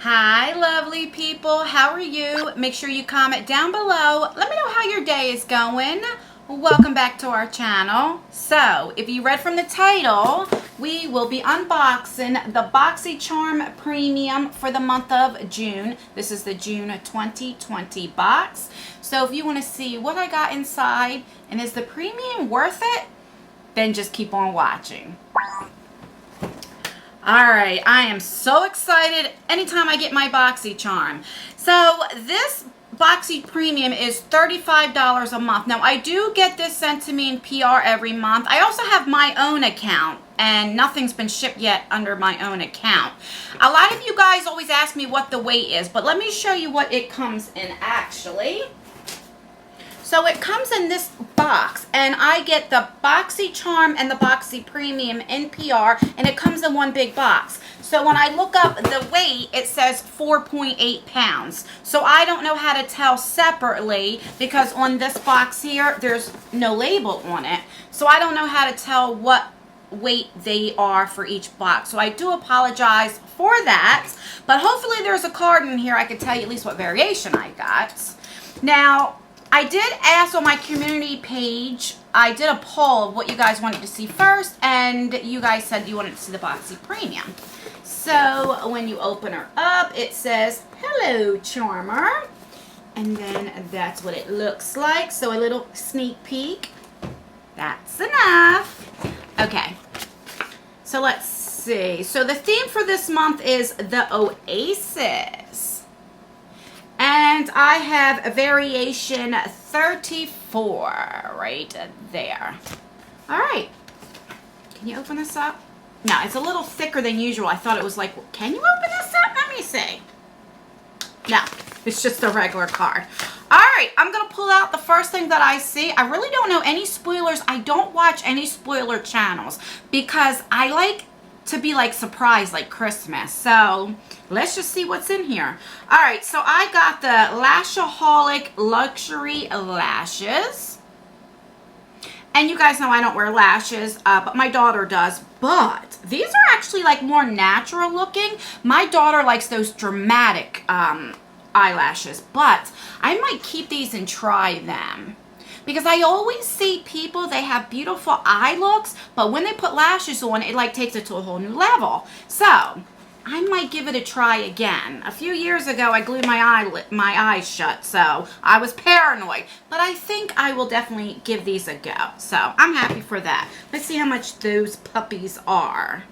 Hi, lovely people. How are you? Make sure you comment down below. Let me know how your day is going. Welcome back to our channel. So, if you read from the title, we will be unboxing the Boxycharm Premium for the month of June. This is the June 2020 box. So, if you want to see what I got inside and is the premium worth it, then just keep on watching. Alright, I am so excited anytime I get my Boxycharm. So this Boxy Premium is $35 a month. Now I do get this sent to me in PR every month. I also have my own account and nothing's been shipped yet under my own account. A lot of you guys always ask me what the weight is, but let me show you what it comes in actually. So it comes in this box, and I get the Boxycharm and the Boxy Premium in PR, and it comes in one big box. So when I look up the weight, it says 4.8 pounds. So I don't know how to tell separately because on this box here, there's no label on it. So I don't know how to tell what weight they are for each box. So I do apologize for that, but hopefully there's a card in here I can tell you at least what variation I got. Now, I did ask on my community page, I did a poll of what you guys wanted to see first, and you guys said you wanted to see the Boxy Premium. So when you open her up, it says, "Hello, Charmer." And then that's what it looks like. So a little sneak peek. That's enough. Okay. So let's see. So the theme for this month is the Oasis. And I have a variation 34 right there. All right. Can you open this up? No, it's a little thicker than usual. I thought it was like, can you open this up? Let me see. No, it's just a regular card. All right, I'm going to pull out the first thing that I see. I really don't know any spoilers. I don't watch any spoiler channels because I like to be like surprised like Christmas. So let's just see what's in here. All right, so I got the Lashaholic Luxury Lashes. And you guys know I don't wear lashes, but my daughter does. But these are actually like more natural looking. My daughter likes those dramatic eyelashes, but I might keep these and try them. Because I always see people, they have beautiful eye looks, but when they put lashes on, it like takes it to a whole new level. So, I might give it a try again. A few years ago, I glued my eyes shut, so I was paranoid. But I think I will definitely give these a go. So, I'm happy for that. Let's see how much those puppies are.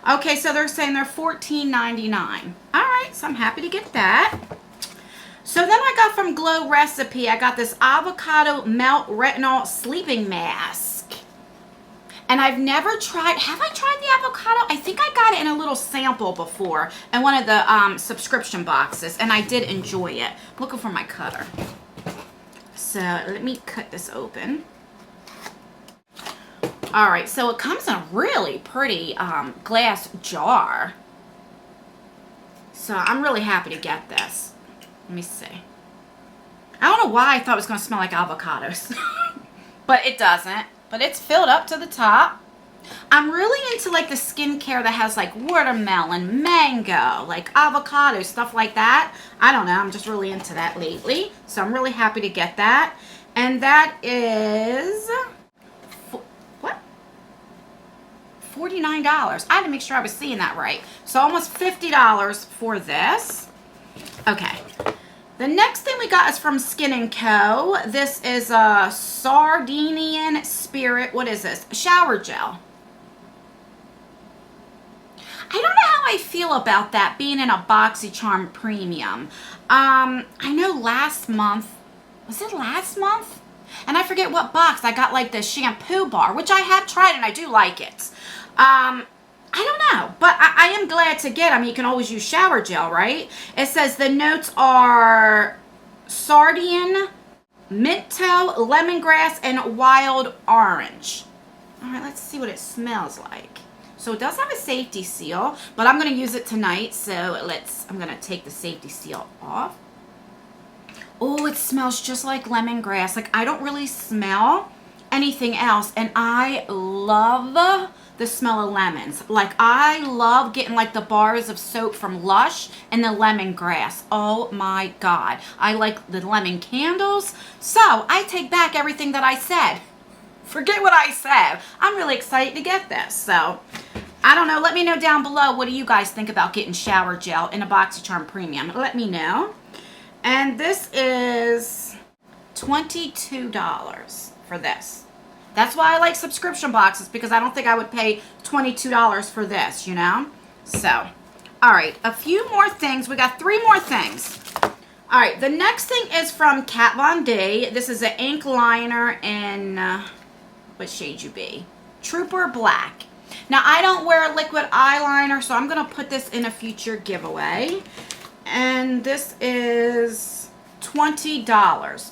Okay, so they're saying they're $14.99. Alright, so I'm happy to get that. So then I got from Glow Recipe, I got this avocado melt retinol sleeping mask. And I've never tried, have I tried the avocado? I think I got it in a little sample before in one of the subscription boxes, and I did enjoy it. I'm looking for my cutter. So let me cut this open. All right, so it comes in a really pretty glass jar. So I'm really happy to get this. Let me see. I don't know why I thought it was going to smell like avocados. But it doesn't. But it's filled up to the top. I'm really into like the skincare that has like watermelon, mango, like avocado, stuff like that. I don't know. I'm just really into that lately. So I'm really happy to get that. And that is... what? $49. I had to make sure I was seeing that right. So almost $50 for this. Okay. The next thing we got is from Skin & Co. This is a Sardinian Spirit. What is this? Shower gel. I don't know how I feel about that being in a Boxycharm Premium. I know last month, was it last month? And I forget what box. I got like the shampoo bar, which I have tried and I do like it. I don't know, but I am glad to get them. You can always use shower gel, right? It says the notes are Sardian, Minto, Lemongrass, and Wild Orange. All right, let's see what it smells like. So it does have a safety seal, but I'm going to use it tonight, so I'm going to take the safety seal off. Oh, it smells just like lemongrass. Like, I don't really smell anything else. And I love the smell of lemons. Like, I love getting like the bars of soap from Lush and the lemongrass. Oh my God. I like the lemon candles. So I take back everything that I said. Forget what I said. I'm really excited to get this. So I don't know. Let me know down below. What do you guys think about getting shower gel in a Boxycharm Premium? Let me know. And this is $22 for this. That's why I like subscription boxes, because I don't think I would pay $22 for this, you know? So, all right, a few more things. We got 3 more things. All right, the next thing is from Kat Von D. This is an ink liner in, what shade you be? Trooper Black. Now, I don't wear liquid eyeliner, so I'm going to put this in a future giveaway. And this is $20.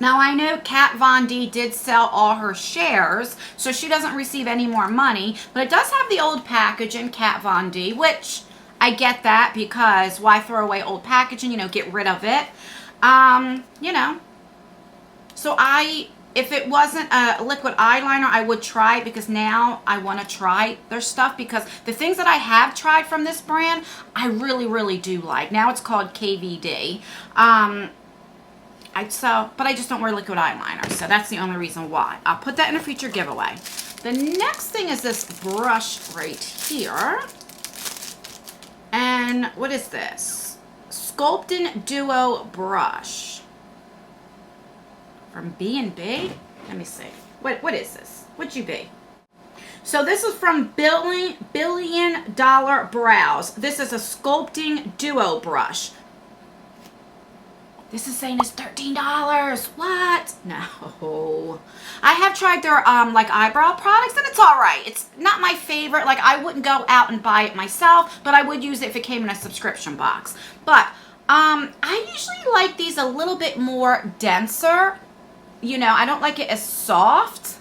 Now, I know Kat Von D did sell all her shares, so she doesn't receive any more money, but it does have the old packaging, Kat Von D, which I get that, because why throw away old packaging, you know, get rid of it. You know, so if it wasn't a liquid eyeliner, I would try it, because now I want to try their stuff, because the things that I have tried from this brand, I really, really do like. Now it's called KVD. But I just don't wear liquid eyeliner, so that's the only reason why. I'll put that in a future giveaway. The next thing is this brush right here. And what is this? Sculpting Duo Brush. From B&B? Let me see. What is this? What'd you be? So this is from Billion Dollar Brows. This is a Sculpting Duo Brush. This is saying it's $13. What? No. I have tried their like eyebrow products, and it's all right. It's not my favorite. Like, I wouldn't go out and buy it myself, but I would use it if it came in a subscription box. But I usually like these a little bit more denser. You know, I don't like it as soft,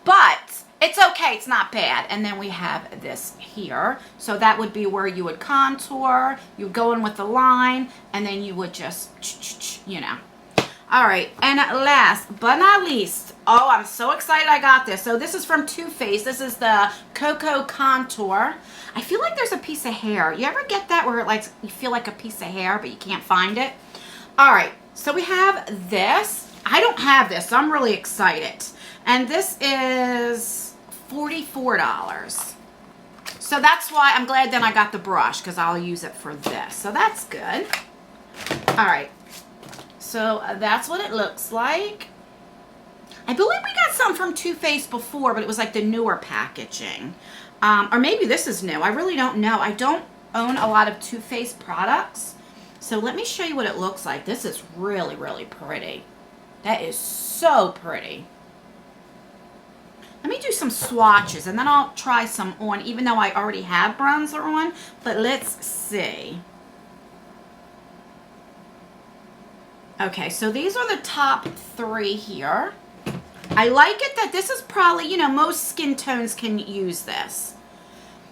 but it's okay. It's not bad. And then we have this here. So that would be where you would contour. You would go in with the line, and then you would just, you know. All right. And last but not least, oh, I'm so excited I got this. So this is from Too Faced. This is the Cocoa Contour. I feel like there's a piece of hair. You ever get that where like you feel like a piece of hair, but you can't find it? All right. So we have this. I don't have this, so I'm really excited. And this is $44. So that's why I'm glad then I got the brush, because I'll use it for this. So that's good. All right. So that's what it looks like. I believe we got some from Too Faced before, but it was like the newer packaging. Or maybe this is new. I really don't know. I don't own a lot of Too Faced products. So let me show you what it looks like. This is really, really pretty. That is so pretty. Let me do some swatches, and then I'll try some on, even though I already have bronzer on. But let's see. Okay, so these are the top 3 here. I like it that this is probably, you know, most skin tones can use this.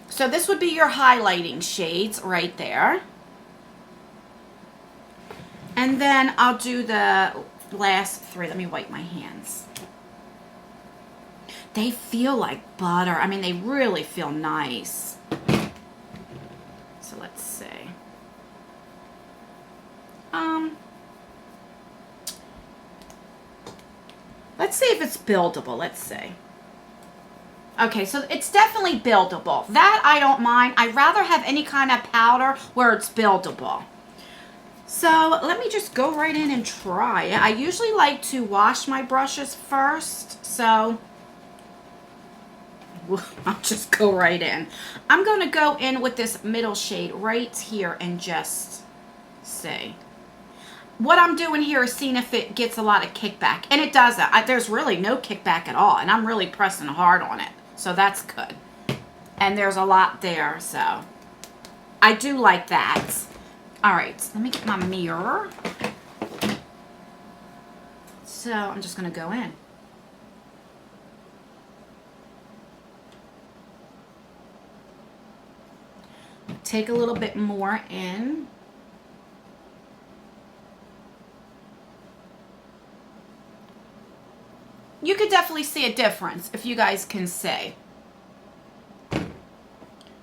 So this would be your highlighting shades right there. And then I'll do the last 3. Let me wipe my hands. They feel like butter. I mean, they really feel nice. So let's see. Let's see if it's buildable. Let's see. Okay, so it's definitely buildable. That I don't mind. I'd rather have any kind of powder where it's buildable. So let me just go right in and try it. I usually like to wash my brushes first, so I'll just go right in. I'm going to go in with this middle shade right here and just see. What I'm doing here is seeing if it gets a lot of kickback, and it doesn't. There's really no kickback at all, and I'm really pressing hard on it, so that's good. And there's a lot there, so I do like that. All right, let me get my mirror. So I'm just going to go in. Take a little bit more in. you could definitely see a difference if you guys can see.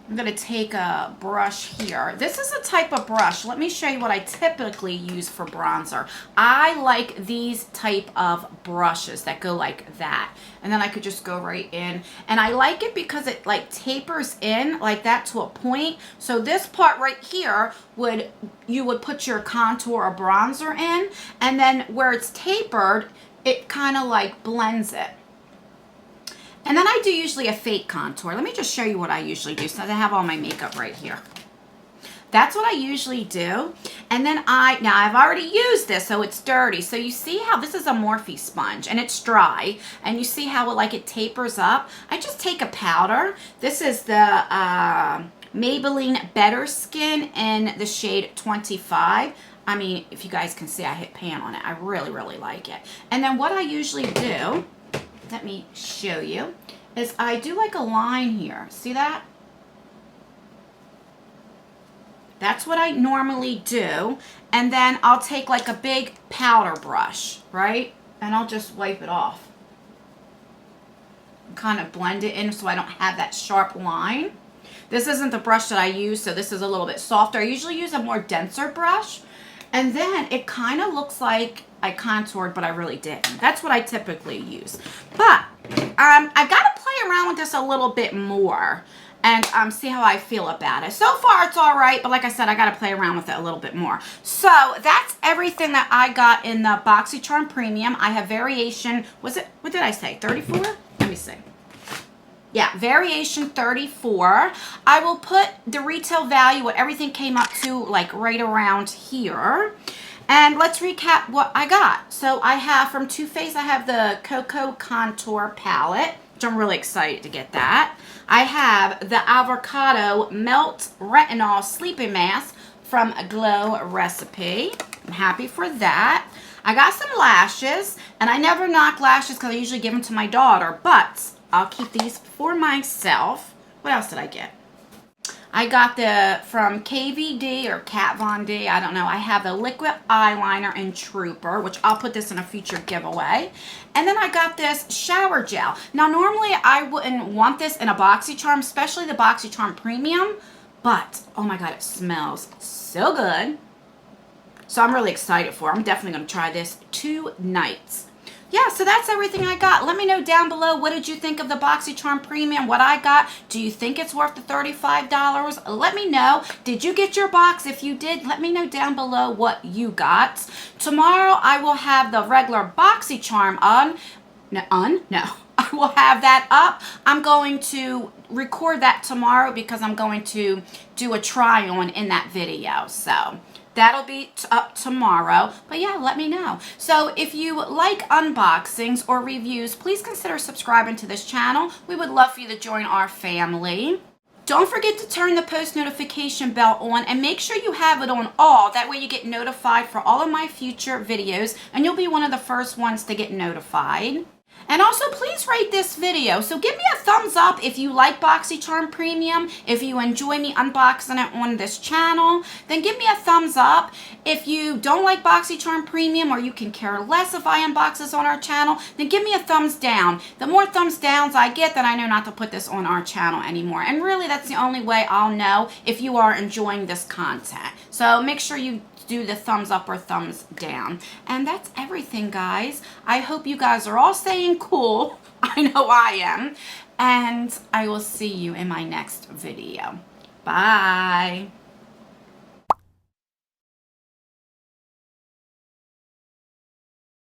I'm going to take a brush here. This is a type of brush. Let me show you what I typically use for bronzer. I like these type of brushes that go like that. And then I could just go right in. And I like it because it like tapers in like that to a point. So this part right here you would put your contour or bronzer in. And then where it's tapered, it kind of like blends it. And then I do usually a fake contour. Let me just show you what I usually do since I have all my makeup right here. That's what I usually do. And then now I've already used this, so it's dirty. So you see how this is a Morphe sponge and it's dry. And you see how it tapers up. I just take a powder. This is the Maybelline Better Skin in the shade 25. I mean, if you guys can see, I hit pan on it. I really, really like it. And then what I usually do, let me show you, is I do like a line here. See that? That's what I normally do. And then I'll take like a big powder brush, right? And I'll just wipe it off. Kind of blend it in so I don't have that sharp line. This isn't the brush that I use, so this is a little bit softer. I usually use a more denser brush. And then it kind of looks like I contoured, but I really didn't. That's what I typically use. But I've got to play around with this a little bit more and see how I feel about it. So far, it's all right. But like I said, I got to play around with it a little bit more. So that's everything that I got in the Boxycharm Premium. I have variation. What did I say? 34? Let me see. Yeah, variation 34. I will put the retail value, what everything came up to, like right around here. And let's recap what I got. So I have from Too Faced, I have the Cocoa Contour Palette, which I'm really excited to get that. I have the Avocado Melt Retinol Sleeping Mask from Glow Recipe. I'm happy for that. I got some lashes, and I never knock lashes because I usually give them to my daughter, but I'll keep these for myself. What else did I get? I got from KVD or Kat Von D, I don't know. I have the liquid eyeliner in Trooper, which I'll put this in a future giveaway. And then I got this shower gel. Now, normally I wouldn't want this in a Boxycharm, especially the Boxycharm Premium. But, oh my God, it smells so good. So I'm really excited for it. I'm definitely going to try this tonight. Yeah, so that's everything I got. Let me know down below, what did you think of the Boxycharm Premium, what I got? Do you think it's worth the $35? Let me know. Did you get your box? If you did, let me know down below what you got. Tomorrow, I will have the regular Boxycharm No, I will have that up. I'm going to record that tomorrow because I'm going to do a try on in that video. So that'll be up tomorrow. But yeah, let me know. So if you like unboxings or reviews, please consider subscribing to this channel. We would love for you to join our family. Don't forget to turn the post notification bell on and make sure you have it on all. That way you get notified for all of my future videos and you'll be one of the first ones to get notified. And also, please rate this video. So give me a thumbs up if you like Boxycharm Premium. If you enjoy me unboxing it on this channel, then give me a thumbs up. If you don't like Boxycharm Premium or you can care less if I unbox this on our channel, then give me a thumbs down. The more thumbs downs I get, then I know not to put this on our channel anymore. And really, that's the only way I'll know if you are enjoying this content. So make sure you do the thumbs up or thumbs down. And that's everything, guys. I hope you guys are all staying cool. I know I am. And I will see you in my next video. Bye.